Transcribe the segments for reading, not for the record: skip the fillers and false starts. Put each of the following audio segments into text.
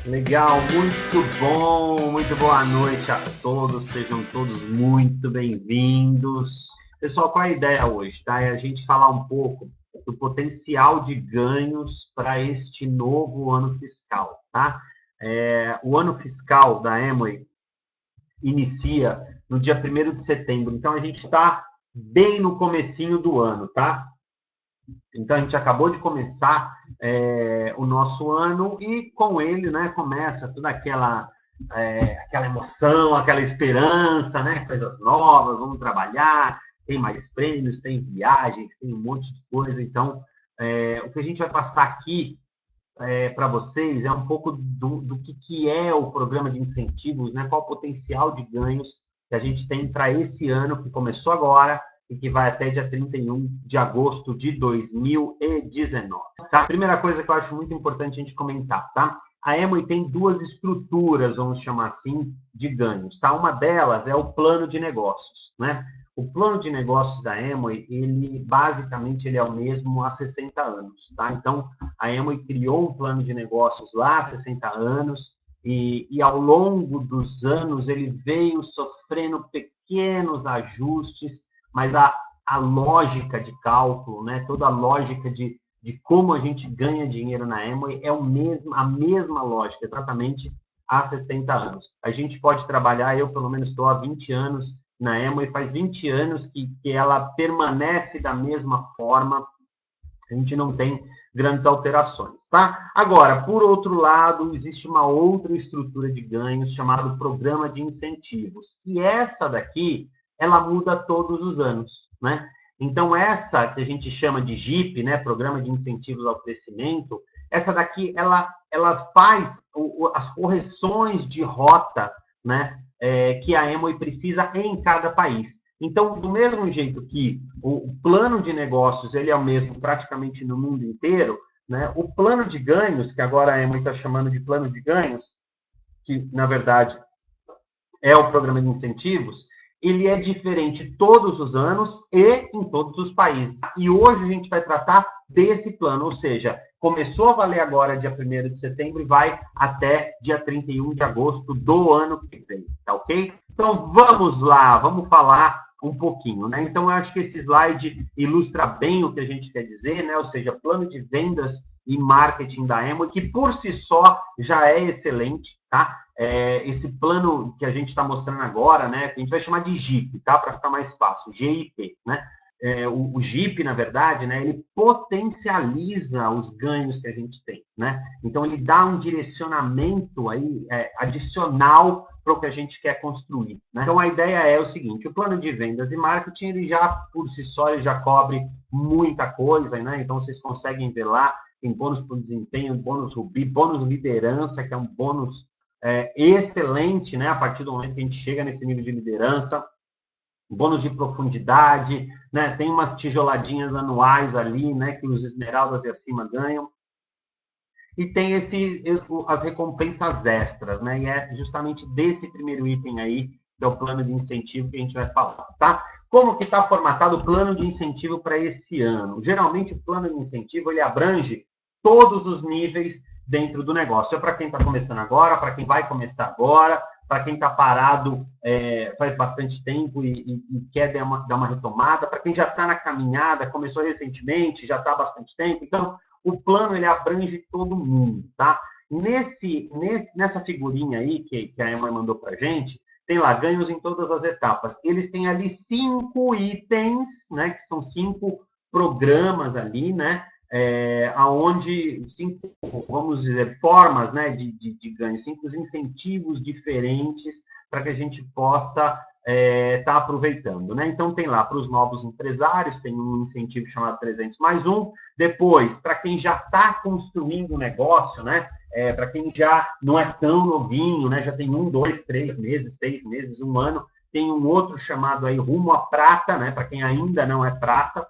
Legal, muito bom, muito boa noite a todos, sejam todos muito bem-vindos. Pessoal, qual é a ideia hoje? Tá? É a gente falar um pouco do potencial de ganhos para este novo ano fiscal. Tá? O ano fiscal da Amway inicia no dia 1º de setembro, então a gente está bem no comecinho do ano, tá? Então, a gente acabou de começar o nosso ano e, com ele, né, começa toda aquela emoção, aquela esperança, né, coisas novas, vamos trabalhar, tem mais prêmios, tem viagens, tem um monte de coisa. Então, o que a gente vai passar aqui para vocês é um pouco do que é o programa de incentivos, né, qual o potencial de ganhos que a gente tem para esse ano, que começou agora, e que vai até dia 31 de agosto de 2019. Tá? Primeira coisa que eu acho muito importante a gente comentar, tá? A Amway tem duas estruturas, vamos chamar assim, de ganhos, tá? Uma delas é o plano de negócios, né? O plano de negócios da Amway, ele basicamente é o mesmo há 60 anos, tá? Então, a Amway criou um plano de negócios lá há 60 anos e ao longo dos anos ele veio sofrendo pequenos ajustes, mas a lógica de cálculo, né, toda a lógica de como a gente ganha dinheiro na Amway é a mesma lógica, exatamente há 60 anos. A gente pode trabalhar, eu pelo menos estou há 20 anos na Amway, faz 20 anos que ela permanece da mesma forma, a gente não tem grandes alterações, tá? Agora, por outro lado, existe uma outra estrutura de ganhos chamada Programa de Incentivos, e essa daqui ela muda todos os anos, né? Então, essa que a gente chama de GIP, né, Programa de Incentivos ao Crescimento, essa daqui, ela faz as correções de rota, né, que a Amway precisa em cada país. Então, do mesmo jeito que o plano de negócios ele é o mesmo praticamente no mundo inteiro, né, o plano de ganhos, que agora a Amway está chamando de plano de ganhos, que, na verdade, é o programa de incentivos, ele é diferente todos os anos e em todos os países. E hoje a gente vai tratar desse plano, ou seja, começou a valer agora dia 1º de setembro e vai até dia 31 de agosto do ano que vem, tá ok? Então vamos lá, vamos falar um pouquinho, né? Então eu acho que esse slide ilustra bem o que a gente quer dizer, né? Ou seja, plano de vendas e marketing da Amway, que por si só já é excelente, tá? Esse plano que a gente está mostrando agora, né, que a gente vai chamar de GIP, tá? Para ficar mais fácil, GIP, né? O GIP, na verdade, né, ele potencializa os ganhos que a gente tem, né? Então, ele dá um direcionamento aí, adicional para o que a gente quer construir, né? Então, a ideia é o seguinte, o plano de vendas e marketing, ele já, por si só, ele já cobre muita coisa, né? Então, vocês conseguem ver lá, tem bônus por desempenho, bônus Rubi, bônus liderança, que é um bônus excelente, né? A partir do momento que a gente chega nesse nível de liderança, bônus de profundidade, né? Tem umas tijoladinhas anuais ali, né? Que os esmeraldas e acima ganham. E tem as recompensas extras, né? E é justamente desse primeiro item aí, que é o plano de incentivo que a gente vai falar, tá? Como que está formatado o plano de incentivo para esse ano? Geralmente, o plano de incentivo, ele abrange todos os níveis dentro do negócio. É para quem está começando agora, para quem vai começar agora, para quem está parado faz bastante tempo e quer dar uma retomada, para quem já está na caminhada, começou recentemente, já está há bastante tempo. Então, o plano ele abrange todo mundo, tá? Nessa figurinha aí que a Emma mandou para a gente, tem lá ganhos em todas as etapas. Eles têm ali 5 itens, né? Que são 5 programas ali, né? Aonde 5, vamos dizer, formas, né, de ganho, 5 incentivos diferentes para que a gente possa tá aproveitando, né? Então, tem lá para os novos empresários, tem um incentivo chamado 300 mais um. Depois, para quem já está construindo o negócio, né? Para quem já não é tão novinho, né? Já tem 1, 2, 3 meses, 6 meses, 1 ano. Tem um outro chamado aí Rumo à Prata, né? Para quem ainda não é prata.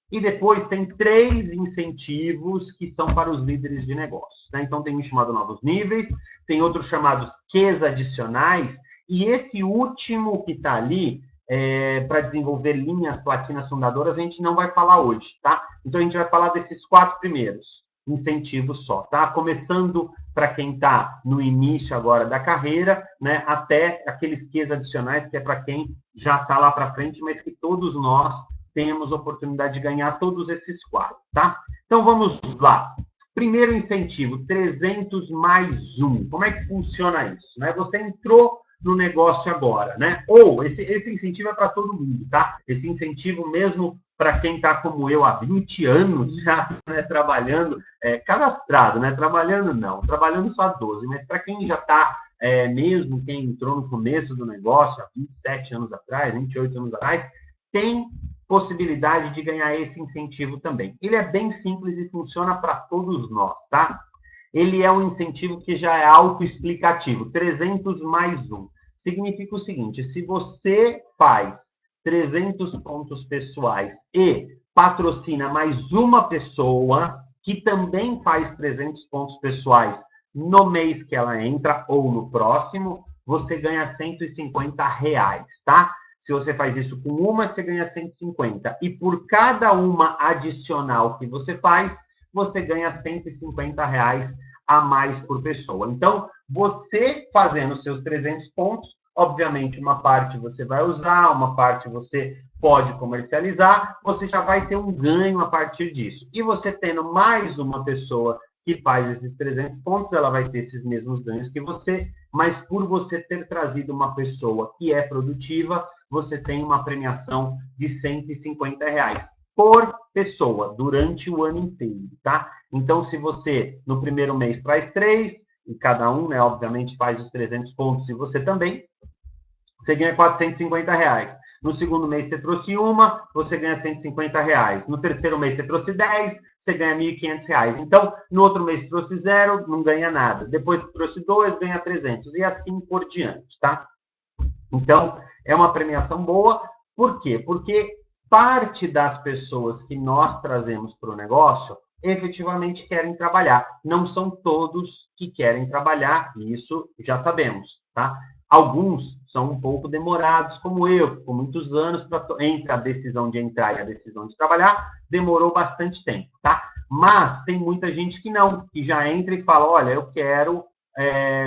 E depois tem 3 incentivos que são para os líderes de negócios, né? Então, tem um chamado Novos Níveis, tem outros chamados Qs adicionais, e esse último que está ali, para desenvolver linhas platinas fundadoras, a gente não vai falar hoje, tá? Então, a gente vai falar desses 4 primeiros. incentivos só, tá? Começando para quem está no início agora da carreira, né, até aqueles Qs adicionais, que é para quem já está lá para frente, mas que todos nós temos oportunidade de ganhar todos esses quatro, tá? Então, vamos lá. Primeiro incentivo, 300 mais um. Como é que funciona isso? Né? Você entrou no negócio agora, né? Ou esse incentivo é para todo mundo, tá? Esse incentivo mesmo para quem está como eu há 20 anos já, né, trabalhando, cadastrado, né? Trabalhando não, trabalhando só 12, mas para quem já está, mesmo quem entrou no começo do negócio, há 27 anos atrás, 28 anos atrás, tem possibilidade de ganhar esse incentivo também. Ele é bem simples e funciona para todos nós, tá? Ele é um incentivo que já é autoexplicativo, 300 mais um. Significa o seguinte, se você faz 300 pontos pessoais e patrocina mais uma pessoa que também faz 300 pontos pessoais no mês que ela entra ou no próximo, você ganha R$150, tá? Se você faz isso com uma, você ganha 150. E por cada uma adicional que você faz, você ganha R$150 a mais por pessoa. Então, você fazendo seus 300 pontos, obviamente, uma parte você vai usar, uma parte você pode comercializar, você já vai ter um ganho a partir disso. E você tendo mais uma pessoa que faz esses 300 pontos, ela vai ter esses mesmos ganhos que você, mas por você ter trazido uma pessoa que é produtiva, você tem uma premiação de R$150 por pessoa, durante o ano inteiro, tá? Então, se você, no primeiro mês, traz 3, e cada um, né, obviamente, faz os 300 pontos, e você também, você ganha R$450. No segundo mês, você trouxe uma, você ganha R$150. No terceiro mês, você trouxe 10, você ganha R$1.500. Então, no outro mês, trouxe 0, não ganha nada. Depois, trouxe 2, ganha 300. E assim por diante, tá? Então, é uma premiação boa. Por quê? Porque parte das pessoas que nós trazemos para o negócio efetivamente querem trabalhar. Não são todos que querem trabalhar, e isso já sabemos, tá? Alguns são um pouco demorados, como eu, com muitos anos, entre a decisão de entrar e a decisão de trabalhar, demorou bastante tempo, tá? Mas tem muita gente que não, que já entra e fala, olha, eu quero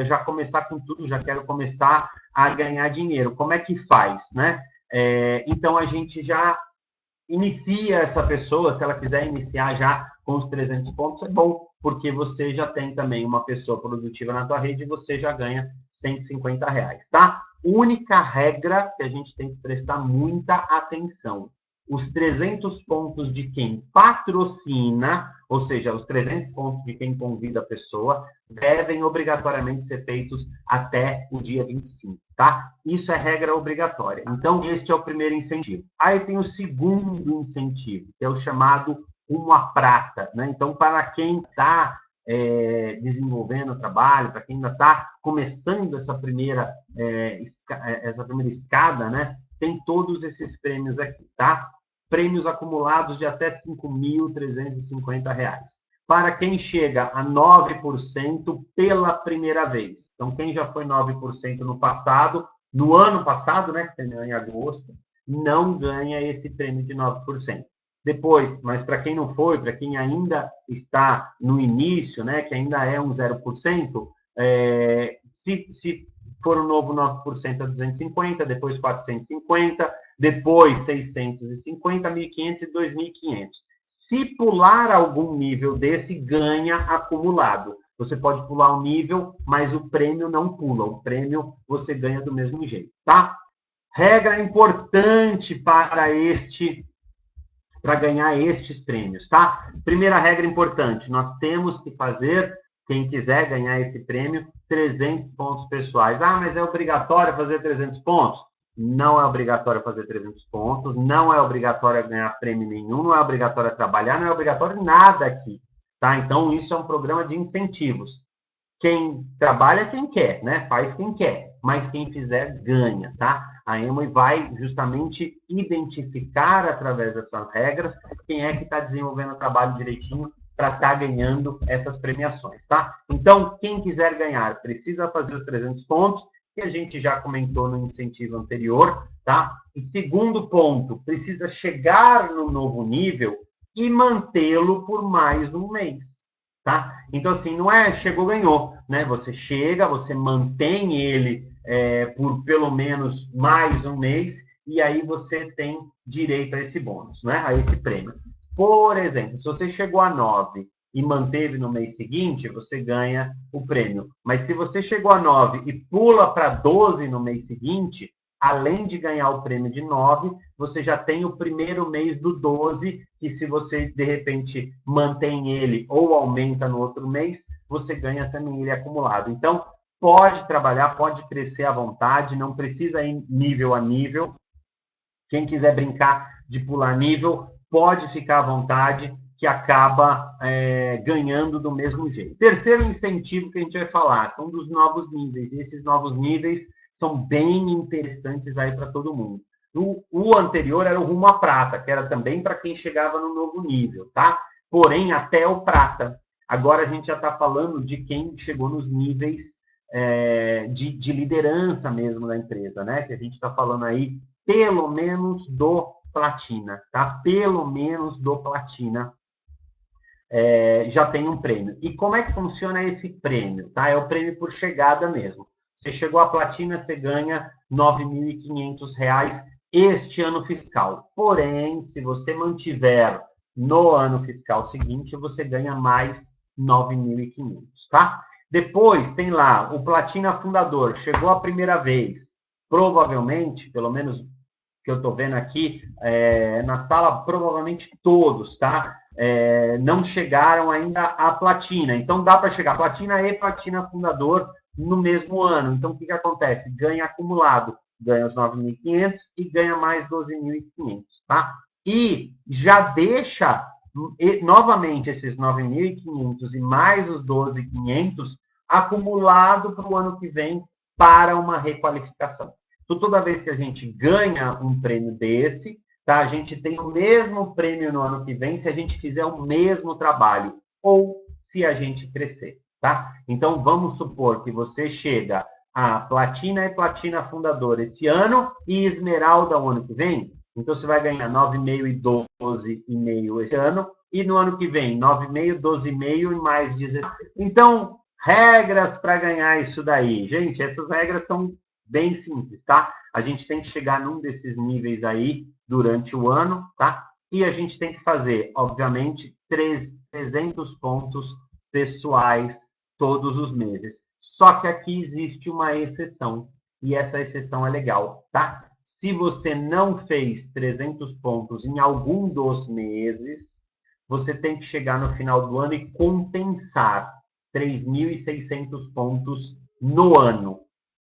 já começar com tudo, já quero começar a ganhar dinheiro. Como é que faz, né? Então, a gente já inicia essa pessoa, se ela quiser iniciar já com os 300 pontos, é bom, porque você já tem também uma pessoa produtiva na tua rede e você já ganha R$150, tá? Única regra que a gente tem que prestar muita atenção. Os 300 pontos de quem patrocina, ou seja, os 300 pontos de quem convida a pessoa, devem obrigatoriamente ser feitos até o dia 25, tá? Isso é regra obrigatória. Então, este é o primeiro incentivo. Aí tem o segundo incentivo, que é o chamado uma prata, né? Então, para quem está desenvolvendo o trabalho, para quem ainda está começando essa primeira escada, né? Tem todos esses prêmios aqui, tá? Prêmios acumulados de até R$5.350. Para quem chega a 9% pela primeira vez. Então, quem já foi 9% no passado, no ano passado, né, que terminou em agosto, não ganha esse prêmio de 9%. Depois, mas para quem não foi, para quem ainda está no início, né, que ainda é um 0%, se for um novo 9% a 250, depois 450, depois 650, 1.500 e 2.500. Se pular algum nível desse, ganha acumulado. Você pode pular um nível, mas o prêmio não pula. O prêmio você ganha do mesmo jeito, tá? Regra importante para ganhar estes prêmios, tá? Primeira regra importante, nós temos que fazer, quem quiser ganhar esse prêmio, 300 pontos pessoais. Ah, mas é obrigatório fazer 300 pontos? Não é obrigatório fazer 300 pontos, não é obrigatório ganhar prêmio nenhum, não é obrigatório trabalhar, não é obrigatório nada aqui, tá? Então, isso é um programa de incentivos. Quem trabalha, quem quer, né? Faz quem quer, mas quem fizer, ganha, tá? A Amway vai justamente identificar, através dessas regras, quem é que está desenvolvendo o trabalho direitinho para estar ganhando essas premiações, tá? Então, quem quiser ganhar, precisa fazer os 300 pontos, que a gente já comentou no incentivo anterior, tá? E segundo ponto, precisa chegar no novo nível e mantê-lo por mais um mês. tá? Então, assim, não é chegou, ganhou, né? Você chega, você mantém ele por pelo menos mais um mês, e aí você tem direito a esse bônus, né? A esse prêmio. Por exemplo, se você chegou a 9 e manteve no mês seguinte, você ganha o prêmio. Mas se você chegou a 9 e pula para 12 no mês seguinte, além de ganhar o prêmio de 9, você já tem o primeiro mês do 12, que se você, de repente, mantém ele ou aumenta no outro mês, você ganha também ele acumulado. Então, pode trabalhar, pode crescer à vontade, não precisa ir nível a nível. Quem quiser brincar de pular nível, pode ficar à vontade, que acaba ganhando do mesmo jeito. Terceiro incentivo que a gente vai falar são dos novos níveis. E esses novos níveis são bem interessantes aí para todo mundo. O anterior era o rumo à prata, que era também para quem chegava no novo nível, tá? Porém, até o prata. Agora a gente já está falando de quem chegou nos níveis de liderança mesmo da empresa, né? Que a gente está falando aí pelo menos do platina, tá? Pelo menos do platina já tem um prêmio. E como é que funciona esse prêmio? Tá? É o prêmio por chegada mesmo. Você chegou à platina, você ganha R$ 9.500 este ano fiscal. Porém, se você mantiver no ano fiscal seguinte, você ganha mais 9.500, tá? Depois tem lá o Platina Fundador. Chegou a primeira vez. Provavelmente, pelo menos que eu estou vendo aqui na sala, provavelmente todos, tá? Não chegaram ainda à platina. Então, dá para chegar platina e platina fundador no mesmo ano. Então, o que acontece? Ganha acumulado, ganha os 9.500 e ganha mais 12.500, tá? E já deixa novamente esses 9.500 e mais os 12.500 acumulado para o ano que vem para uma requalificação. Então, toda vez que a gente ganha um prêmio desse, tá? A gente tem o mesmo prêmio no ano que vem se a gente fizer o mesmo trabalho ou se a gente crescer, tá? Então, vamos supor que você chega a platina e platina fundador esse ano e esmeralda o ano que vem. Então, você vai ganhar 9,5 e 12,5 esse ano e no ano que vem 9,5, 12,5 e mais 16. Então, regras para ganhar isso daí. Gente, essas regras são bem simples, tá? A gente tem que chegar num desses níveis aí durante o ano, tá? E a gente tem que fazer, obviamente, 300 pontos pessoais todos os meses. Só que aqui existe uma exceção, e essa exceção é legal, tá? Se você não fez 300 pontos em algum dos meses, você tem que chegar no final do ano e compensar 3.600 pontos no ano,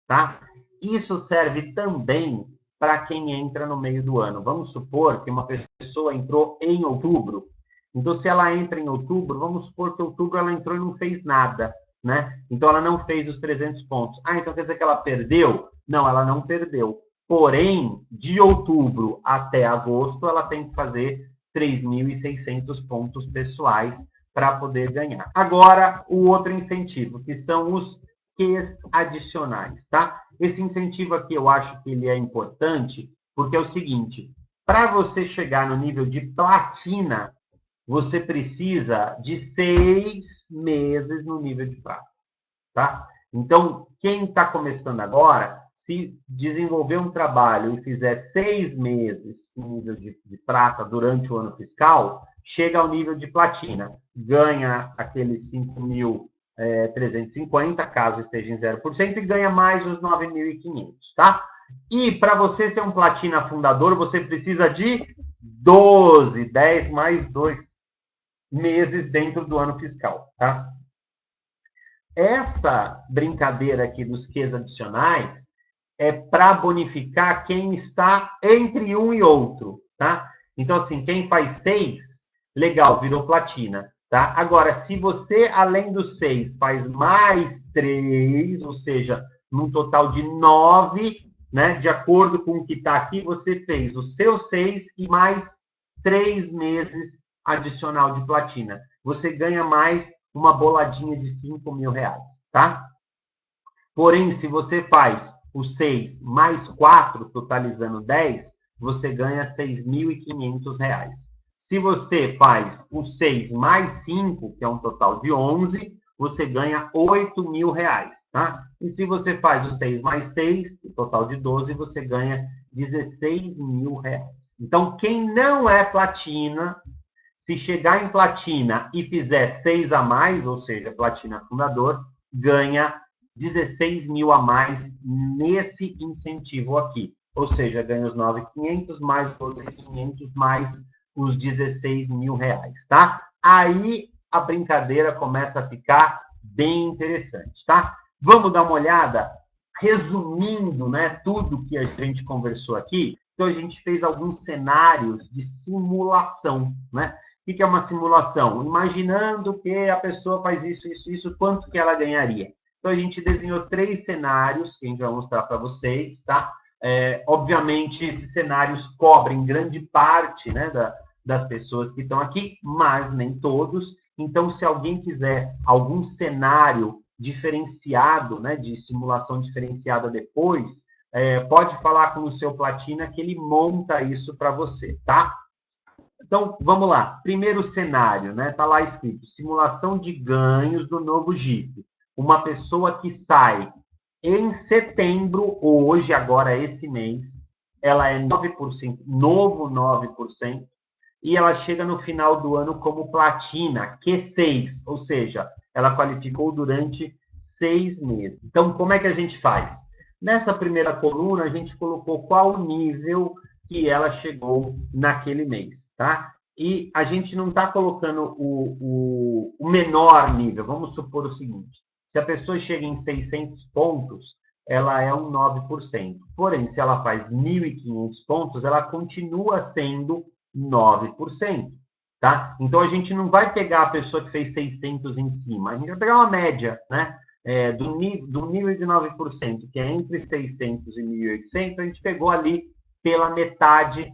tá? Isso serve também para quem entra no meio do ano. Vamos supor que uma pessoa entrou em outubro. Então, se ela entra em outubro, vamos supor que em outubro ela entrou e não fez nada, né? Então, ela não fez os 300 pontos. Ah, então quer dizer que ela perdeu? Não, ela não perdeu. Porém, de outubro até agosto, ela tem que fazer 3.600 pontos pessoais para poder ganhar. Agora, o outro incentivo, que são os Qs adicionais, tá? Esse incentivo aqui eu acho que ele é importante, porque é o seguinte, para você chegar no nível de platina, você precisa de 6 meses no nível de prata, tá? Então, quem está começando agora, se desenvolver um trabalho e fizer 6 meses no nível de prata durante o ano fiscal, chega ao nível de platina, ganha aqueles 5.350, caso esteja em 0%, e ganha mais os 9.500, tá? E para você ser um platina fundador, você precisa de 12, 10 mais 2 meses dentro do ano fiscal, tá? Essa brincadeira aqui dos Qs adicionais é para bonificar quem está entre um e outro, tá? Então, assim, quem faz 6, legal, virou platina, tá? Agora, se você, além dos 6, faz mais 3, ou seja, num total de 9, né? De acordo com o que está aqui, você fez os seus 6 e mais 3 meses adicional de platina. Você ganha mais uma boladinha de R$ 5.000, tá? Porém, se você faz os 6 mais 4, totalizando 10, você ganha R$ 6.500. Se você faz o 6 mais 5, que é um total de 11, você ganha R$ 8.000, tá? E se você faz o 6 mais 6, o total de 12, você ganha R$ 16.000. Então, quem não é platina, se chegar em platina e fizer 6 a mais, ou seja, platina fundador, ganha 16.000 a mais nesse incentivo aqui. Ou seja, ganha os 9.500 mais os 12.500 mais os R$ 16.000, tá? Aí a brincadeira começa a ficar bem interessante, tá? Vamos dar uma olhada, resumindo, né, tudo que a gente conversou aqui. Então, a gente fez alguns cenários de simulação, né? O que é uma simulação? Imaginando que a pessoa faz isso, quanto que ela ganharia? Então, a gente desenhou 3 cenários, que a gente vai mostrar para vocês, tá? Obviamente, esses cenários cobrem grande parte, né, das pessoas que estão aqui, mas nem todos. Então, se alguém quiser algum cenário diferenciado, né, de simulação diferenciada depois, pode falar com o seu Platina que ele monta isso para você, tá? Então, vamos lá. Primeiro cenário, né? Está lá escrito, simulação de ganhos do novo Jeep. Uma pessoa que sai em setembro, ou hoje, agora, esse mês, ela é 9%, novo 9%, e ela chega no final do ano como platina, Q6, ou seja, ela qualificou durante 6 meses. Então, como é que a gente faz? Nessa primeira coluna, a gente colocou qual o nível que ela chegou naquele mês, tá? E a gente não está colocando o menor nível. Vamos supor o seguinte, se a pessoa chega em 600 pontos, ela é um 9%. Porém, se ela faz 1.500 pontos, ela continua sendo 9%, tá? Então, a gente não vai pegar a pessoa que fez 600 em cima, a gente vai pegar uma média, né? Do nível de 9%, que é entre 600 e 1.800, a gente pegou ali pela metade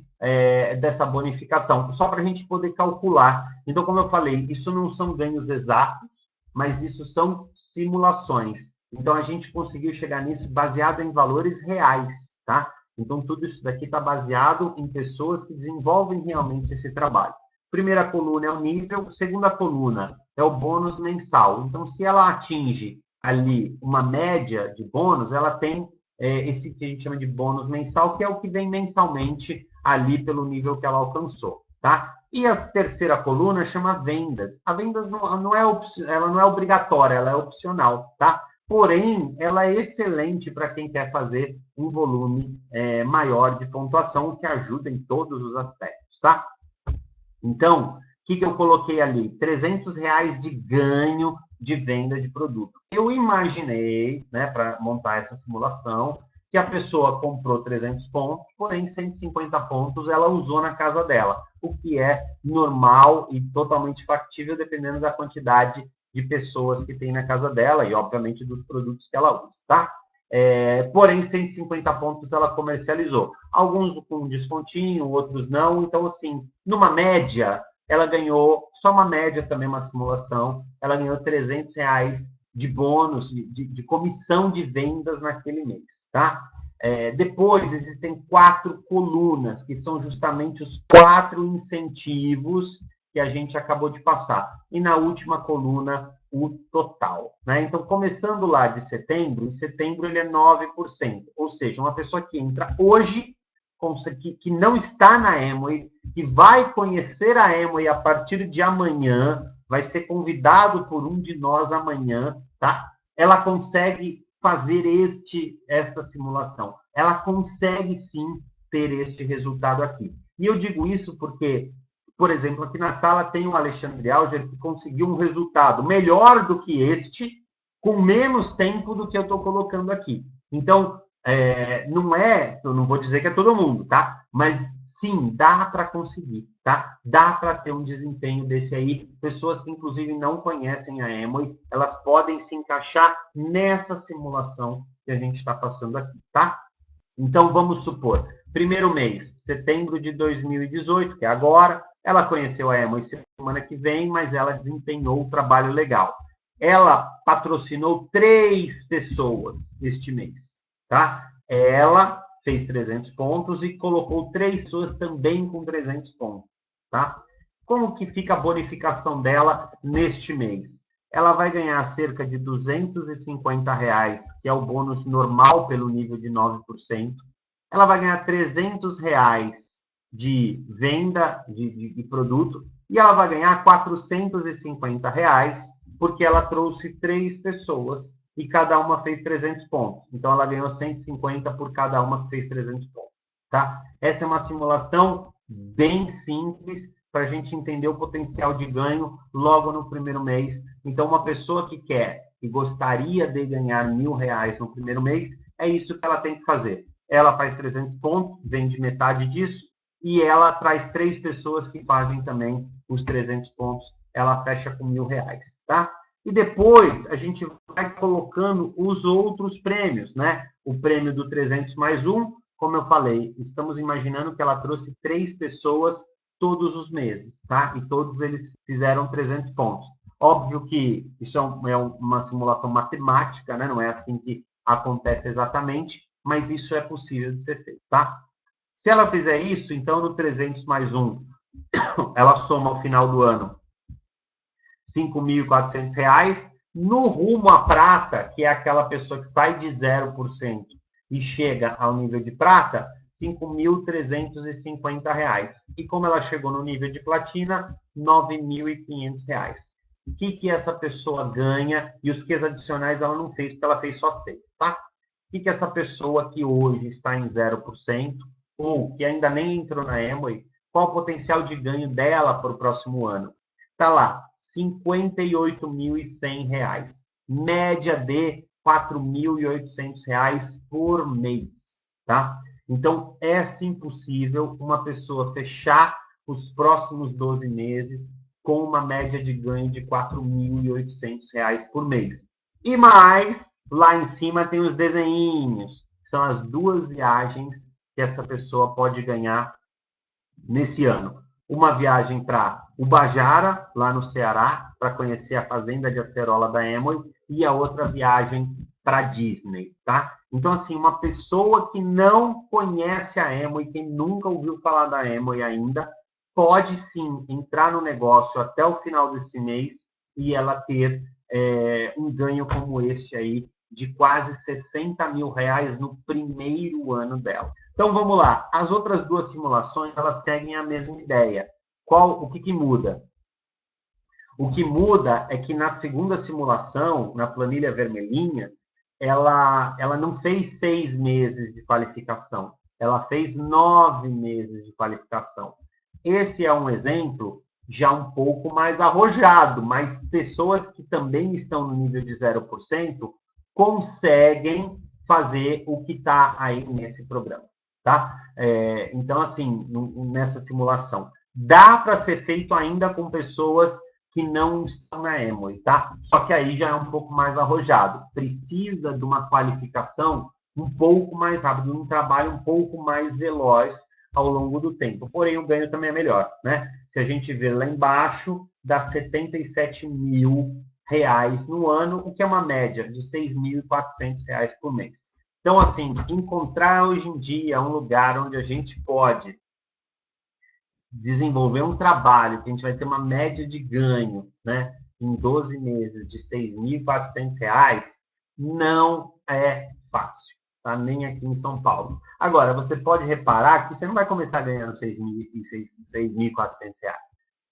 dessa bonificação, só para a gente poder calcular. Então, como eu falei, isso não são ganhos exatos, mas isso são simulações. Então, a gente conseguiu chegar nisso baseado em valores reais, tá? Então, tudo isso daqui está baseado em pessoas que desenvolvem realmente esse trabalho. Primeira coluna é o nível, segunda coluna é o bônus mensal. Então, se ela atinge ali uma média de bônus, ela tem esse que a gente chama de bônus mensal, que é o que vem mensalmente ali pelo nível que ela alcançou, tá? E a terceira coluna chama vendas. A venda ela não é obrigatória, ela é opcional, tá? Porém, ela é excelente para quem quer fazer um volume maior de pontuação, o que ajuda em todos os aspectos, tá? Então, o que eu coloquei ali? R$ 300 de ganho de venda de produto. Eu imaginei, né, para montar essa simulação, que a pessoa comprou 300 pontos, porém 150 pontos ela usou na casa dela, o que é normal e totalmente factível, dependendo da quantidade de pessoas que tem na casa dela e, obviamente, dos produtos que ela usa, tá? Porém, 150 pontos ela comercializou. Alguns com descontinho, outros não. Então, assim, numa média, ela ganhou, só uma média também, uma simulação, ela ganhou R$ 300 de bônus, de comissão de vendas naquele mês, tá? Depois, existem 4 colunas, que são justamente os 4 incentivos que a gente acabou de passar. E na última coluna, o total, né? Então, começando lá de setembro, em setembro ele é 9%, ou seja, uma pessoa que entra hoje, que não está na Amway, que vai conhecer a Amway a partir de amanhã, vai ser convidado por um de nós amanhã, tá? Ela consegue fazer esta simulação. Ela consegue, sim, ter este resultado aqui. E eu digo isso porque, por exemplo, aqui na sala tem o Alexandre Alger, que conseguiu um resultado melhor do que este, com menos tempo do que eu estou colocando aqui. Então, eu não vou dizer que é todo mundo, tá? Mas, sim, dá para conseguir, tá? Dá para ter um desempenho desse aí. Pessoas que, inclusive, não conhecem a Amway, elas podem se encaixar nessa simulação que a gente está passando aqui, tá? Então, vamos supor, primeiro mês, setembro de 2018, que é agora, ela conheceu a Amway semana que vem, mas ela desempenhou um trabalho legal. Ela patrocinou 3 pessoas este mês, tá? Ela fez 300 pontos e colocou 3 pessoas também com 300 pontos, tá? como que fica a bonificação dela neste mês? Ela vai ganhar cerca de R$250, que é o bônus normal pelo nível de 9%. Ela vai ganhar R$300 de venda de produto e ela vai ganhar R$450 porque ela trouxe 3 pessoas e cada uma fez 300 pontos. Então, ela ganhou 150 por cada uma que fez 300 pontos. Tá? Essa é uma simulação bem simples para a gente entender o potencial de ganho logo no primeiro mês. Então, uma pessoa que quer e gostaria de ganhar R$1.000 no primeiro mês, é isso que ela tem que fazer. Ela faz 300 pontos, vende metade disso, e ela traz 3 pessoas que fazem também os 300 pontos. Ela fecha com R$1.000, tá? E depois a gente vai colocando os outros prêmios, né? O prêmio do 300 mais 1, como eu falei, estamos imaginando que ela trouxe 3 pessoas todos os meses, tá? E todos eles fizeram 300 pontos. Óbvio que isso é uma simulação matemática, né? Não é assim que acontece exatamente, mas isso é possível de ser feito, tá? Se ela fizer isso, então no 300 mais 1, ela soma ao final do ano R$5.400. No rumo à prata, que é aquela pessoa que sai de 0% e chega ao nível de prata, R$5.350. E como ela chegou no nível de platina, R$9.500. O que essa pessoa ganha? E os Qs adicionais ela não fez, porque ela fez só 6, tá? O que essa pessoa que hoje está em 0%, ou que ainda nem entrou na Amway, qual o potencial de ganho dela para o próximo ano? Está lá, R$58.100. Média de R$4.800 por mês, tá? Então, é sim possível uma pessoa fechar os próximos 12 meses com uma média de ganho de R$4.800 por mês. E mais, lá em cima tem os desenhinhos, que são as 2 viagens que essa pessoa pode ganhar nesse ano. Uma viagem para Ubajara, lá no Ceará, para conhecer a fazenda de acerola da Amway, e a outra viagem para Disney, tá? Então, assim, uma pessoa que não conhece a Amway, que nunca ouviu falar da Amway ainda, pode sim entrar no negócio até o final desse mês e ela ter um ganho como este aí, de quase R$60.000 no primeiro ano dela. Então, vamos lá. As outras 2 simulações, elas seguem a mesma ideia. O que muda? O que muda é que na segunda simulação, na planilha vermelhinha, ela não fez 6 meses de qualificação. Ela fez 9 meses de qualificação. Esse é um exemplo já um pouco mais arrojado, mas pessoas que também estão no nível de 0% conseguem fazer o que está aí nesse programa, tá? Então, assim, nessa simulação, dá para ser feito ainda com pessoas que não estão na Amway, tá? Só que aí já é um pouco mais arrojado. Precisa de uma qualificação um pouco mais rápida, um trabalho um pouco mais veloz ao longo do tempo. Porém, o ganho também é melhor, né? Se a gente ver lá embaixo, dá R$77.000 no ano, o que é uma média de R$6.400 por mês. Então, assim, encontrar hoje em dia um lugar onde a gente pode desenvolver um trabalho que a gente vai ter uma média de ganho, né, em 12 meses de R$6.400, não é fácil, tá? Nem aqui em São Paulo. Agora, você pode reparar que você não vai começar ganhando R$6.400.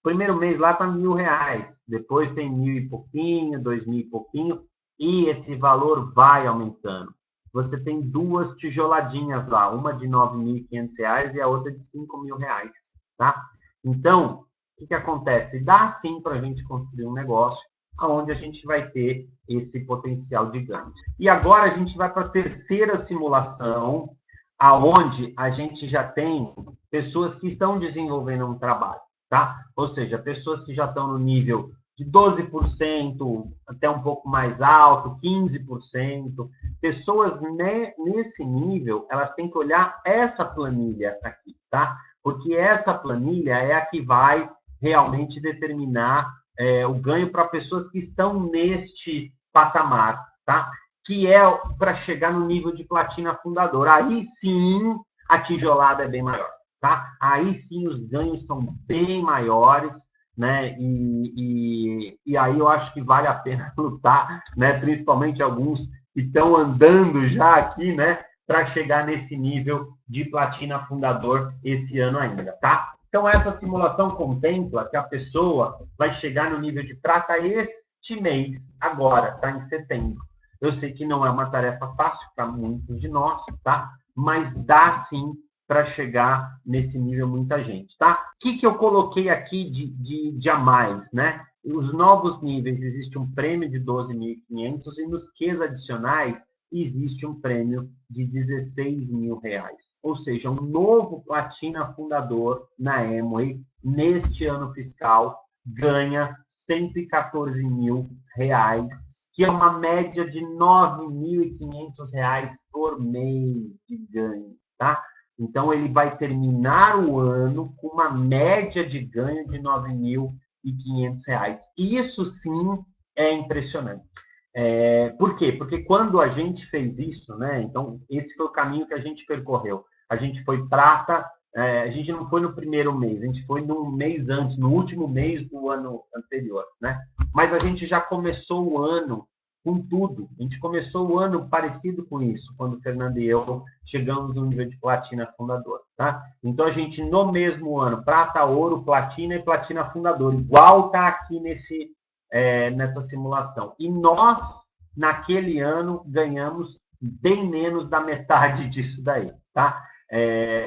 Primeiro mês lá está R$1.000, depois tem 1.000 e pouquinho, 2.000 e pouquinho, e esse valor vai aumentando. Você tem 2 tijoladinhas lá, uma de R$9.500 e a outra de R$5.000, tá? Então, o que acontece? Dá sim para a gente construir um negócio onde a gente vai ter esse potencial de ganho. E agora a gente vai para a terceira simulação, aonde a gente já tem pessoas que estão desenvolvendo um trabalho, tá? Ou seja, pessoas que já estão no nível de 12%, até um pouco mais alto, 15%. Pessoas nesse nível, elas têm que olhar essa planilha aqui, tá? Porque essa planilha é a que vai realmente determinar o ganho para pessoas que estão neste patamar, tá? Que é para chegar no nível de platina fundador. Aí sim, a tijolada é bem maior. tá? Aí sim os ganhos são bem maiores, né? E aí eu acho que vale a pena lutar, né? Principalmente alguns que estão andando já aqui, né? Para chegar nesse nível de platina fundador esse ano ainda, tá? Então, essa simulação contempla que a pessoa vai chegar no nível de prata este mês, agora, tá? Em setembro. Eu sei que não é uma tarefa fácil para muitos de nós, tá? Mas dá sim para chegar nesse nível muita gente, tá? O que eu coloquei aqui de a mais, né? Os novos níveis, existe um prêmio de 12.500 e nos Qs adicionais existe um prêmio de 16 mil reais. Ou seja, um novo platina fundador na Amway, neste ano fiscal, ganha 114 mil reais, que é uma média de 9.500 reais por mês de ganho, tá? Então, ele vai terminar o ano com uma média de ganho de 9.500 reais. Isso sim é impressionante. Por quê? Porque quando a gente fez isso, né? Então, esse foi o caminho que a gente percorreu. A gente foi prata, a gente não foi no primeiro mês, a gente foi no mês antes, no último mês do ano anterior, né? Mas a gente já começou o ano com tudo. A gente começou o ano parecido com isso, quando o Fernando e eu chegamos no nível de platina fundador, tá? Então, a gente, no mesmo ano, prata, ouro, platina e platina fundador, igual tá aqui nessa simulação. E nós, naquele ano, ganhamos bem menos da metade disso daí, tá?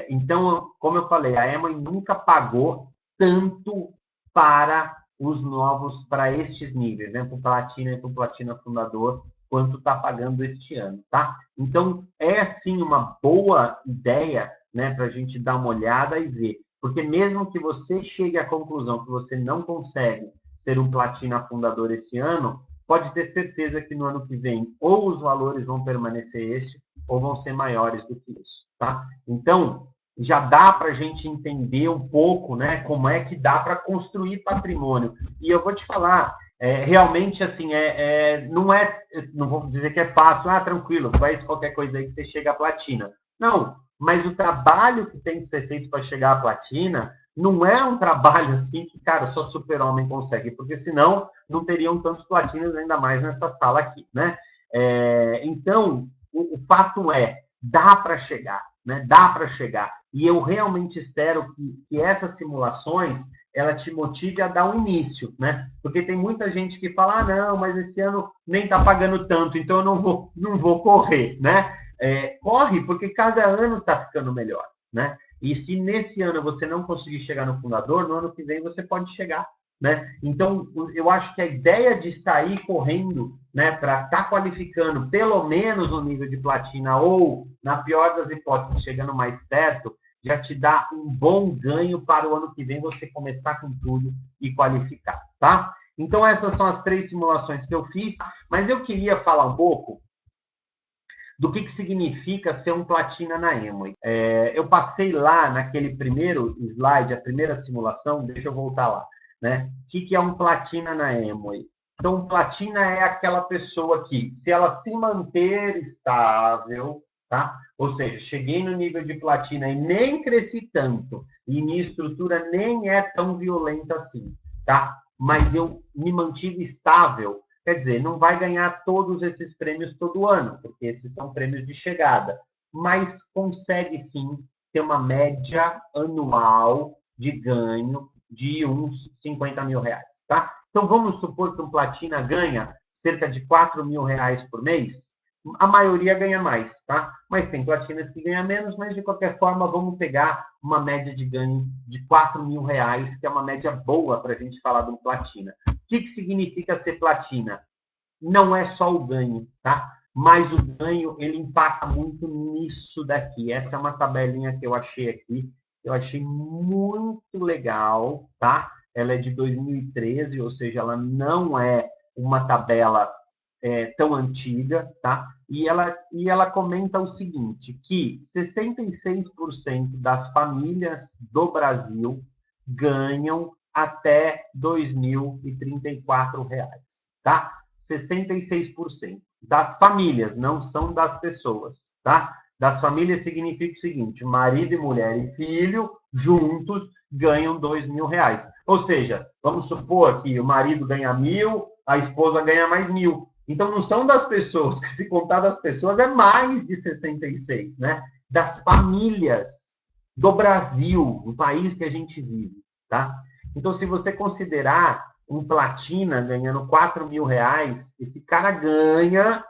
Então, como eu falei, a Amway nunca pagou tanto para os novos, para estes níveis, né? Para o Platina e para o Platina Fundador, quanto está pagando este ano, tá? Então, é sim uma boa ideia, né, para a gente dar uma olhada e ver. Porque mesmo que você chegue à conclusão que você não consegue ser um platina fundador esse ano, pode ter certeza que no ano que vem ou os valores vão permanecer este ou vão ser maiores do que isso, tá? Então, já dá para a gente entender um pouco, né, como é que dá para construir patrimônio. E eu vou te falar, realmente, assim, não vou dizer que é fácil, tranquilo, faz qualquer coisa aí que você chega à platina. Não, mas o trabalho que tem que ser feito para chegar à platina não é um trabalho assim que, cara, só super-homem consegue, porque senão não teriam tantos platinas ainda mais nessa sala aqui, né? Então, o fato dá para chegar, né? Dá para chegar. E eu realmente espero que essas simulações ela te motive a dar um início, né? Porque tem muita gente que fala, não, mas esse ano nem está pagando tanto, então eu não vou correr, né? Corre, porque cada ano está ficando melhor, né? E se nesse ano você não conseguir chegar no fundador, no ano que vem você pode chegar, né? Então, eu acho que a ideia de sair correndo, né, para estar qualificando pelo menos no nível de platina ou, na pior das hipóteses, chegando mais perto, já te dá um bom ganho para o ano que vem você começar com tudo e qualificar, tá? Então, essas são as 3 simulações que eu fiz, mas eu queria falar um pouco do que significa ser um platina na Amway. Eu passei lá naquele primeiro slide, a primeira simulação, deixa eu voltar lá, né? O que é um platina na Amway? Então, um platina é aquela pessoa que, se ela se manter estável, tá? Ou seja, cheguei no nível de platina e nem cresci tanto, e minha estrutura nem é tão violenta assim, tá? Mas eu me mantive estável. Quer dizer, não vai ganhar todos esses prêmios todo ano, porque esses são prêmios de chegada, mas consegue sim ter uma média anual de ganho de uns 50 mil reais, tá? Então, vamos supor que um platina ganha cerca de 4 mil reais por mês. A maioria ganha mais, tá? Mas tem platinas que ganham menos, mas de qualquer forma, vamos pegar uma média de ganho de 4 mil reais, que é uma média boa para a gente falar de um platina. O que significa ser platina? Não é só o ganho, tá? Mas o ganho, ele impacta muito nisso daqui. Essa é uma tabelinha que eu achei aqui. Eu achei muito legal, tá? Ela é de 2013, ou seja, ela não é uma tabela tão antiga, tá? E ela comenta o seguinte, que 66% das famílias do Brasil ganham até R$ 2.034, tá? 66% das famílias, não são das pessoas, tá? Das famílias significa o seguinte: marido e mulher e filho, juntos, ganham R$ 2.000. Ou seja, vamos supor que o marido ganha 1.000, a esposa ganha mais 1.000. Então, não são das pessoas, que se contar das pessoas é mais de 66, né? Das famílias do Brasil, o país que a gente vive, tá? Então, se você considerar um platina ganhando R$ 4.000, esse cara ganha,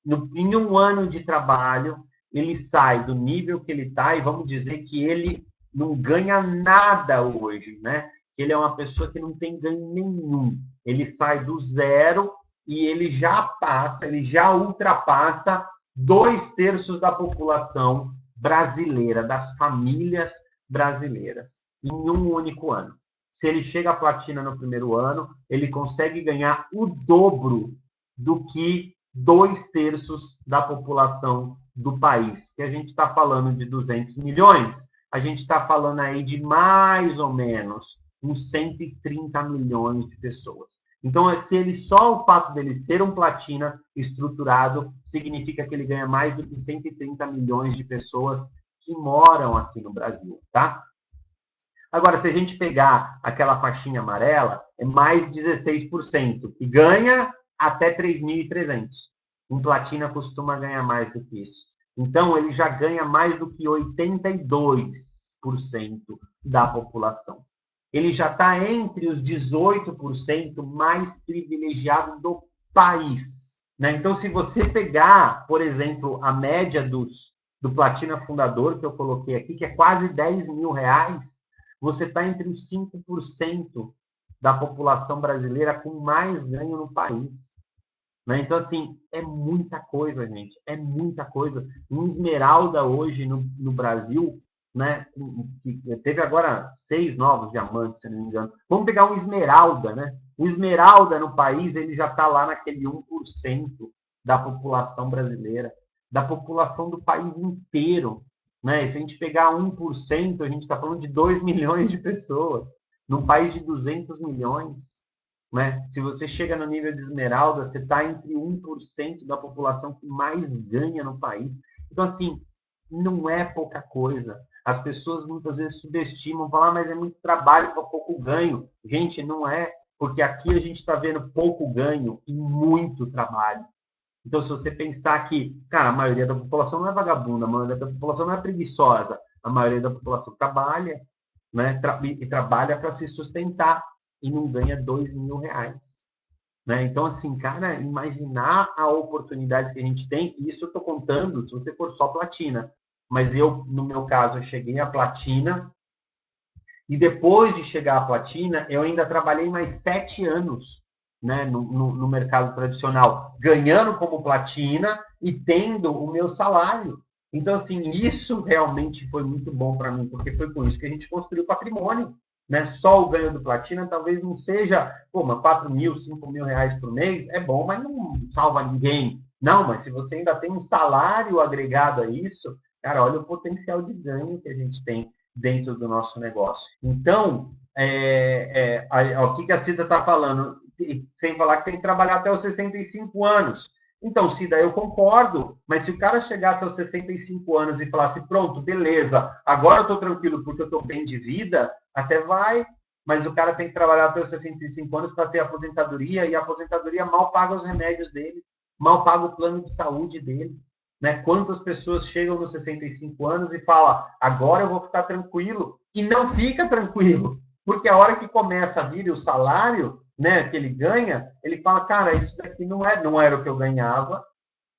em um ano de trabalho, ele sai do nível que ele está, e vamos dizer que ele não ganha nada hoje, né? Ele é uma pessoa que não tem ganho nenhum. Ele sai do zero e ele já ultrapassa 2/3 da população brasileira, das famílias brasileiras, em um único ano. Se ele chega à platina no primeiro ano, ele consegue ganhar o dobro do que 2/3 da população do país. Que a gente está falando de 200 milhões, a gente está falando aí de mais ou menos uns 130 milhões de pessoas. Então, se ele só o fato dele ser um platina estruturado significa que ele ganha mais do que 130 milhões de pessoas que moram aqui no Brasil, tá? Agora, se a gente pegar aquela faixinha amarela, é mais 16%, que ganha até 3.300. Um platina costuma ganhar mais do que isso. Então, ele já ganha mais do que 82% da população. Ele já está entre os 18% mais privilegiados do país, né? Então, se você pegar, por exemplo, a média do Platina Fundador, que eu coloquei aqui, que é quase R$ 10.000, você está entre os 5% da população brasileira com mais ganho no país. Né? Então, assim, é muita coisa, gente. É muita coisa. Um esmeralda hoje no Brasil, né? Teve agora 6 novos diamantes, se não me engano. Vamos pegar um esmeralda, né? O esmeralda no país, ele já está lá naquele 1% da população brasileira, da população do país inteiro. Né? E se a gente pegar 1%, a gente está falando de 2 milhões de pessoas, num país de 200 milhões. Né? Se você chega no nível de esmeralda, você está entre 1% da população que mais ganha no país. Então, assim, não é pouca coisa. As pessoas muitas vezes subestimam, falam, mas é muito trabalho para pouco ganho. Gente, não é, porque aqui a gente está vendo pouco ganho e muito trabalho. Então, se você pensar que, cara, a maioria da população não é vagabunda, a maioria da população não é preguiçosa, a maioria da população trabalha, né? E trabalha para se sustentar e não ganha R$ 2.000. Né? Então, assim, cara, imaginar a oportunidade que a gente tem, isso eu estou contando se você for só platina. Mas eu, no meu caso, eu cheguei à platina e depois de chegar à platina, eu ainda trabalhei mais 7 anos, né, no mercado tradicional, ganhando como platina e tendo o meu salário. Então, assim, isso realmente foi muito bom para mim, porque foi com isso que a gente construiu patrimônio. Né? Só o ganho do platina talvez não seja, pô, mas 4.000, 5.000 reais por mês é bom, mas não salva ninguém. Não, mas se você ainda tem um salário agregado a isso, cara, olha o potencial de ganho que a gente tem dentro do nosso negócio. Então, o que a Cida está falando? Sem falar que tem que trabalhar até os 65 anos. Então, Cida, eu concordo, mas se o cara chegasse aos 65 anos e falasse, pronto, beleza, agora eu estou tranquilo porque eu estou bem de vida, até vai, mas o cara tem que trabalhar até os 65 anos para ter aposentadoria, e a aposentadoria mal paga os remédios dele, mal paga o plano de saúde dele. Né? Quantas pessoas chegam nos 65 anos e falam, agora eu vou ficar tranquilo, e não fica tranquilo, porque a hora que começa a vir o salário, né, que ele ganha, ele fala, cara, isso daqui não era o que eu ganhava,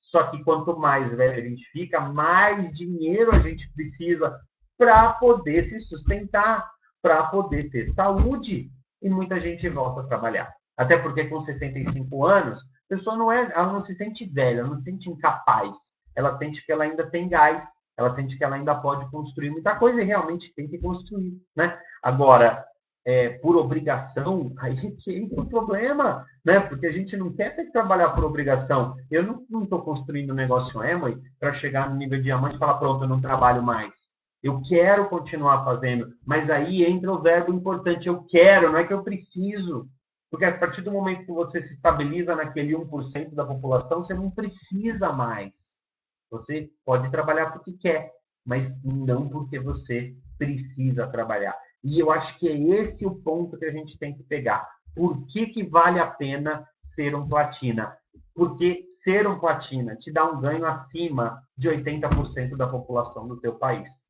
só que quanto mais velho a gente fica, mais dinheiro a gente precisa para poder se sustentar, para poder ter saúde, e muita gente volta a trabalhar. Até porque com 65 anos, a pessoa ela não se sente velha, ela não se sente incapaz, ela sente que ela ainda tem gás, ela sente que ela ainda pode construir muita coisa e realmente tem que construir. Né? Agora, por obrigação, aí que entra o problema, né? Porque a gente não quer ter que trabalhar por obrigação. Eu não estou construindo um negócio Amway para chegar no nível de diamante e falar, pronto, eu não trabalho mais. Eu quero continuar fazendo, mas aí entra o verbo importante, eu quero, não é que eu preciso. Porque a partir do momento que você se estabiliza naquele 1% da população, você não precisa mais. Você pode trabalhar porque quer, mas não porque você precisa trabalhar. E eu acho que é esse o ponto que a gente tem que pegar. Por que vale a pena ser um platina? Porque ser um platina te dá um ganho acima de 80% da população do teu país.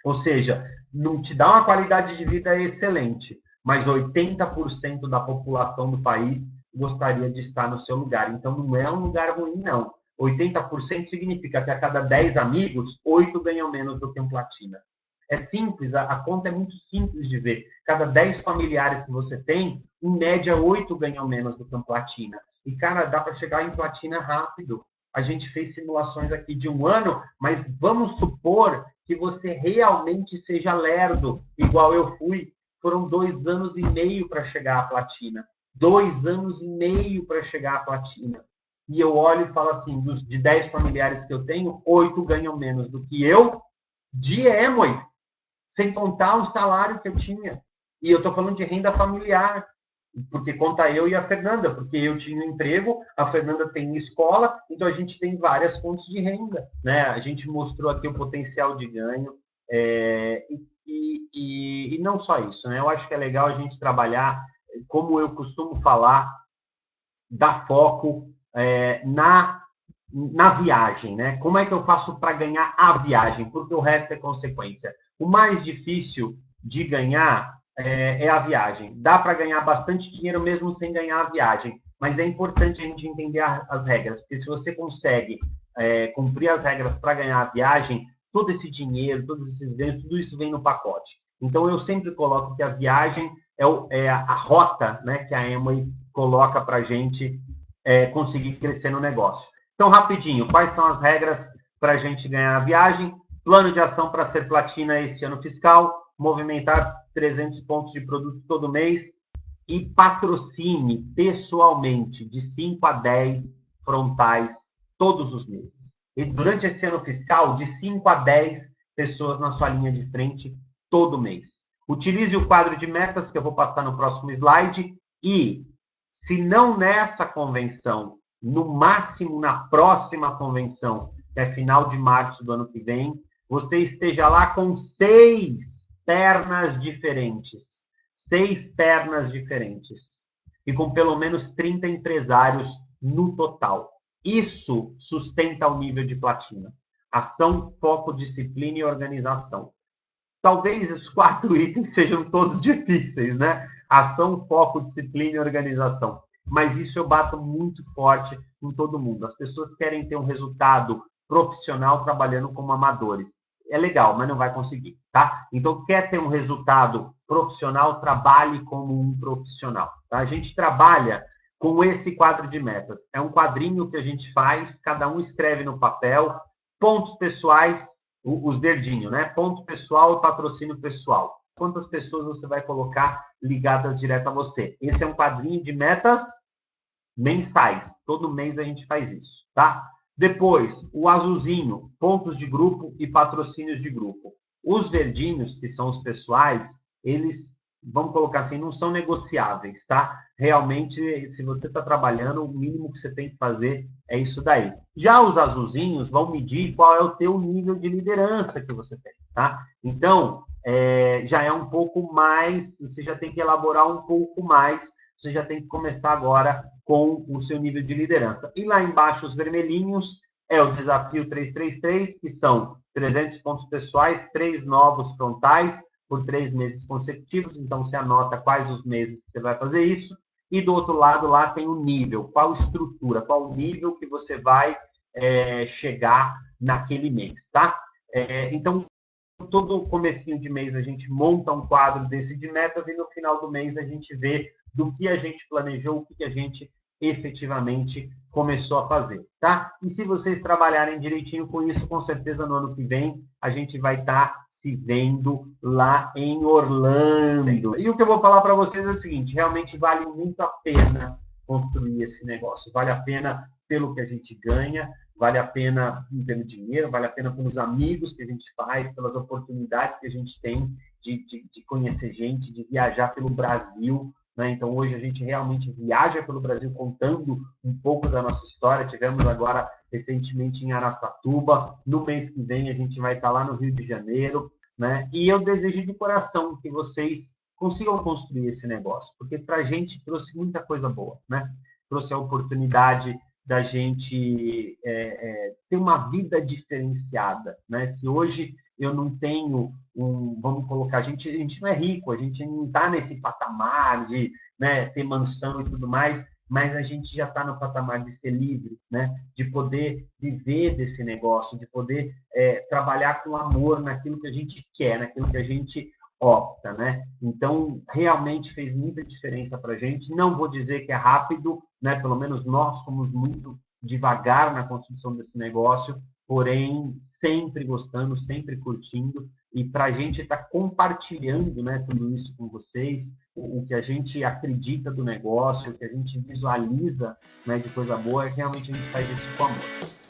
Ou seja, não te dá uma qualidade de vida excelente, mas 80% da população do país gostaria de estar no seu lugar. Então, não é um lugar ruim, não. 80% significa que a cada 10 amigos, 8 ganham menos do que um platina. É simples, a conta é muito simples de ver. Cada 10 familiares que você tem, em média, 8 ganham menos do que um platina. E, cara, dá para chegar em platina rápido. A gente fez simulações aqui de 1 ano, mas vamos supor que você realmente seja lerdo, igual eu fui. Foram 2 anos e meio para chegar à platina. 2 anos e meio para chegar à platina. E eu olho e falo assim, de 10 familiares que eu tenho, 8 ganham menos do que eu de Amway, sem contar o salário que eu tinha. E eu estou falando de renda familiar, porque conta eu e a Fernanda, porque eu tinha um emprego, a Fernanda tem escola, então a gente tem várias fontes de renda, né? A gente mostrou aqui o potencial de ganho, e não só isso, né? Eu acho que é legal a gente trabalhar, como eu costumo falar, dar foco na viagem, né? Como é que eu faço para ganhar a viagem? Porque o resto é consequência. O mais difícil de ganhar é a viagem. Dá para ganhar bastante dinheiro mesmo sem ganhar a viagem, mas é importante a gente entender as regras, porque se você consegue cumprir as regras para ganhar a viagem, todo esse dinheiro, todos esses ganhos, tudo isso vem no pacote. Então, eu sempre coloco que a viagem é a rota, né, que a Amway coloca para a gente conseguir crescer no negócio. Então, rapidinho, quais são as regras para a gente ganhar a viagem? Plano de ação para ser platina esse ano fiscal, movimentar 300 pontos de produto todo mês e patrocine pessoalmente de 5 a 10 frontais todos os meses. E durante esse ano fiscal, de 5 a 10 pessoas na sua linha de frente todo mês. Utilize o quadro de metas que eu vou passar no próximo slide e, se não nessa convenção, no máximo na próxima convenção, que é final de março do ano que vem, você esteja lá com 6 pernas diferentes. 6 pernas diferentes. E com pelo menos 30 empresários no total. Isso sustenta o nível de platina. Ação, foco, disciplina e organização. Talvez os 4 itens sejam todos difíceis, né? Ação, foco, disciplina e organização. Mas isso eu bato muito forte em todo mundo. As pessoas querem ter um resultado profissional trabalhando como amadores. É legal, mas não vai conseguir, tá? Então, quer ter um resultado profissional, trabalhe como um profissional. Tá? A gente trabalha com esse quadro de metas. É um quadrinho que a gente faz, cada um escreve no papel, pontos pessoais, os verdinhos, né? Ponto pessoal e patrocínio pessoal. Quantas pessoas você vai colocar ligadas direto a você? Esse é um quadrinho de metas mensais. Todo mês a gente faz isso, tá? Depois, o azulzinho, pontos de grupo e patrocínios de grupo. Os verdinhos, que são os pessoais, eles, vamos colocar assim, não são negociáveis, tá? Realmente, se você está trabalhando, o mínimo que você tem que fazer é isso daí. Já os azulzinhos vão medir qual é o teu nível de liderança que você tem, tá? Então, já é um pouco mais, você já tem que elaborar um pouco mais, você já tem que começar agora com o seu nível de liderança. E lá embaixo, os vermelhinhos, é o desafio 333, que são 300 pontos pessoais, 3 novos frontais por 3 meses consecutivos. Então, você anota quais os meses que você vai fazer isso. E do outro lado, lá tem o nível, qual estrutura, qual nível que você vai chegar naquele mês, tá? Então, todo comecinho de mês a gente monta um quadro desse de metas e no final do mês a gente vê do que a gente planejou, o que a gente efetivamente começou a fazer, tá? E se vocês trabalharem direitinho com isso, com certeza no ano que vem a gente vai estar se vendo lá em Orlando. E o que eu vou falar para vocês é o seguinte, realmente vale muito a pena construir esse negócio, vale a pena pelo que a gente ganha, vale a pena pelo dinheiro, vale a pena pelos amigos que a gente faz, pelas oportunidades que a gente tem de conhecer gente, de viajar pelo Brasil, né? Então, hoje a gente realmente viaja pelo Brasil contando um pouco da nossa história. Tivemos agora, recentemente, em Araçatuba. No mês que vem, a gente vai estar lá no Rio de Janeiro, né? E eu desejo de coração que vocês consigam construir esse negócio, porque para a gente trouxe muita coisa boa, né? Trouxe a oportunidade da gente ter uma vida diferenciada, né? Se hoje eu não tenho vamos colocar, a gente não é rico, a gente não está nesse patamar de, né, ter mansão e tudo mais, mas a gente já está no patamar de ser livre, né? De poder viver desse negócio, de poder trabalhar com amor naquilo que a gente quer, naquilo que a gente opta, né? Então, realmente fez muita diferença para a gente. Não vou dizer que é rápido, né? Pelo menos nós fomos muito devagar na construção desse negócio, porém, sempre gostando, sempre curtindo. E para a gente estar compartilhando, né, tudo isso com vocês, o que a gente acredita do negócio, o que a gente visualiza, né, de coisa boa, é que realmente a gente faz isso com amor.